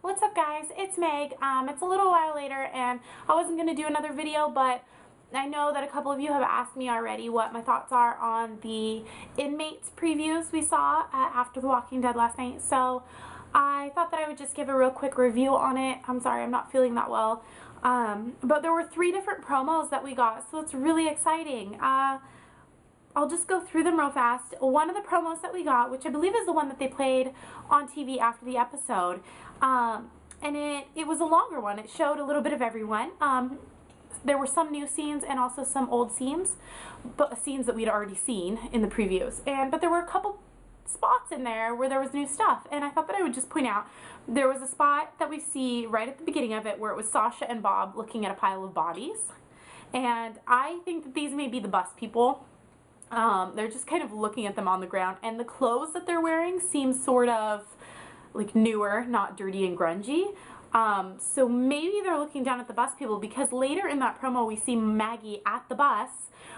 What's up, guys? It's Meg. It's a little while later and I wasn't going to do another video, but I know that a couple of you have asked me already what my thoughts are on the Inmates previews we saw after The Walking Dead last night. So I thought that I would just give a real quick review on it. I'm sorry, I'm not feeling that well. But there were 3 different promos that we got, so it's really exciting. I'll just go through them real fast. One of the promos that we got, which I believe is the one that they played on TV after the episode, and it was a longer one. It showed a little bit of everyone. There were some new scenes and also some old scenes, but scenes that we'd already seen in the previews. But there were a couple spots in there where there was new stuff, and I thought that I would just point out there was a spot that we see right at the beginning of it where it was Sasha and Bob looking at a pile of bodies, and I think that these may be the bus people. They're just kind of looking at them on the ground, and the clothes that they're wearing seem sort of like newer, not dirty and grungy. So maybe they're looking down at the bus people, because later in that promo we see Maggie at the bus,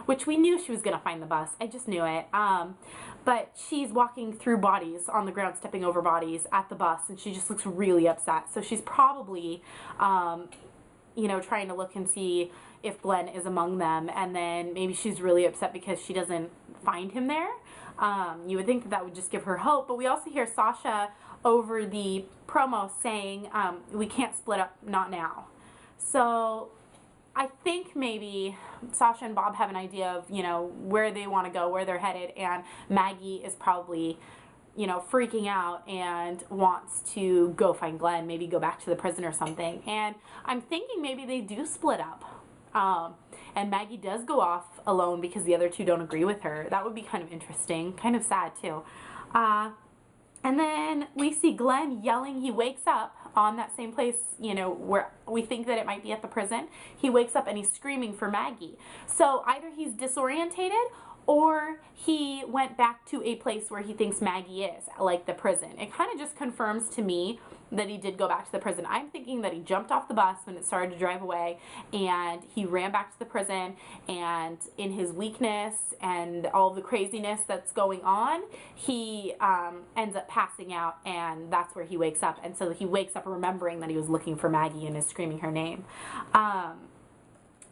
which we knew she was going to find the bus. I just knew it. But she's walking through bodies on the ground, stepping over bodies at the bus, and she just looks really upset. So she's probably, you know, trying to look and see if Glenn is among them, and then maybe she's really upset because she doesn't find him there. You would think that that would just give her hope, but we also hear Sasha over the promo saying, we can't split up, not now. So I think maybe Sasha and Bob have an idea of, you know, where they want to go, where they're headed, and Maggie is probably, you know, freaking out and wants to go find Glenn, maybe go back to the prison or something. And I'm thinking maybe they do split up. And Maggie does go off alone because the other 2 don't agree with her. That would be kind of interesting, kind of sad too. And then we see Glenn yelling. He wakes up on that same place, you know, where we think that it might be at the prison. He wakes up and he's screaming for Maggie. So either he's disorientated or he went back to a place where he thinks Maggie is, like the prison. It kind of just confirms to me that he did go back to the prison. I'm thinking that he jumped off the bus when it started to drive away, and he ran back to the prison, and in his weakness and all the craziness that's going on, he ends up passing out, and that's where he wakes up. And so he wakes up remembering that he was looking for Maggie and is screaming her name.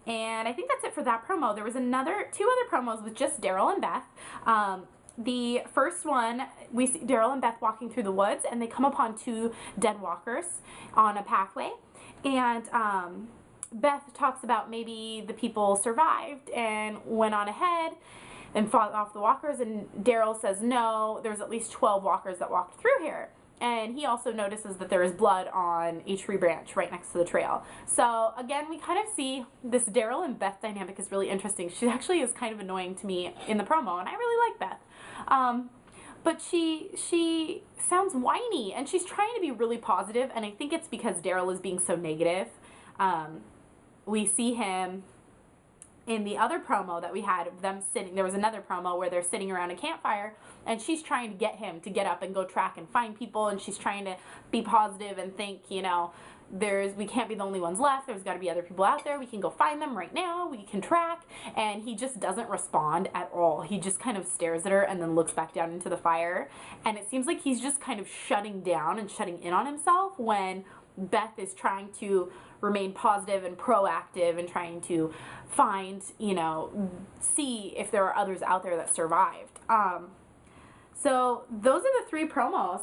And I think that's it for that promo. There was 2 other promos with just Daryl and Beth. The first one, we see Daryl and Beth walking through the woods, and they come upon 2 dead walkers on a pathway. And Beth talks about maybe the people survived and went on ahead and fought off the walkers, and Daryl says no, there's at least 12 walkers that walked through here. And he also notices that there is blood on a tree branch right next to the trail. So again, we kind of see this Daryl and Beth dynamic is really interesting. She actually is kind of annoying to me in the promo, and I really like Beth. But she sounds whiny, and she's trying to be really positive, and I think it's because Daryl is being so negative. We see him in the other promo that we had of them sitting. There was another promo where they're sitting around a campfire, and she's trying to get him to get up and go track and find people, and she's trying to be positive and think, you know, we can't be the only ones left. There's got to be other people out there. We can go find them right now. We can track. And he just doesn't respond at all. He just kind of stares at her and then looks back down into the fire. And it seems like he's just kind of shutting down and shutting in on himself when Beth is trying to remain positive and proactive and trying to find, you know, see if there are others out there that survived. So those are the 3 promos.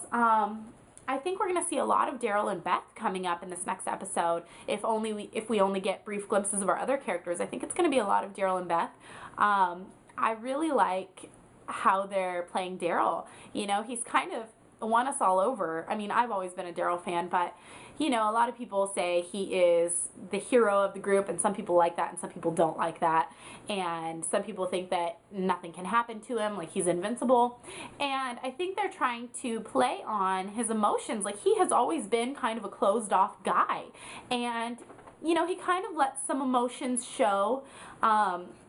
I think we're going to see a lot of Daryl and Beth coming up in this next episode. If we only get brief glimpses of our other characters, I think it's going to be a lot of Daryl and Beth. I really like how they're playing Daryl. You know, he's kind of won us all over. I mean, I've always been a Daryl fan, but you know, a lot of people say he is the hero of the group, and some people like that and some people don't like that, and some people think that nothing can happen to him, like he's invincible. And I think they're trying to play on his emotions. Like, he has always been kind of a closed off guy, and you know, he kind of lets some emotions show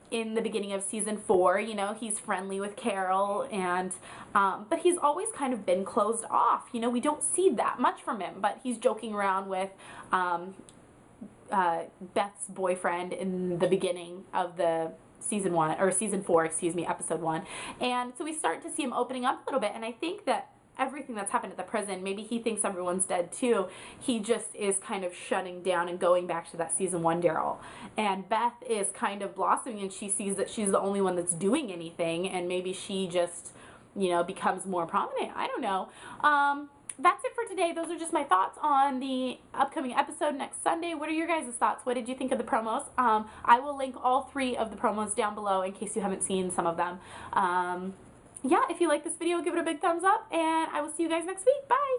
in the beginning of season 4. You know, he's friendly with Carol, and but he's always kind of been closed off. You know, we don't see that much from him, but he's joking around with Beth's boyfriend in the beginning of the season 4, excuse me, episode 1. And so we start to see him opening up a little bit, and I think that everything that's happened at the prison. Maybe he thinks everyone's dead too. He just is kind of shutting down and going back to that season 1 Daryl. And Beth is kind of blossoming, and she sees that she's the only one that's doing anything, and maybe she just, you know, becomes more prominent. I don't know. That's it for today. Those are just my thoughts on the upcoming episode next Sunday. What are your guys' thoughts? What did you think of the promos? I will link all 3 of the promos down below in case you haven't seen some of them. Yeah, if you like this video, give it a big thumbs up, and I will see you guys next week. Bye!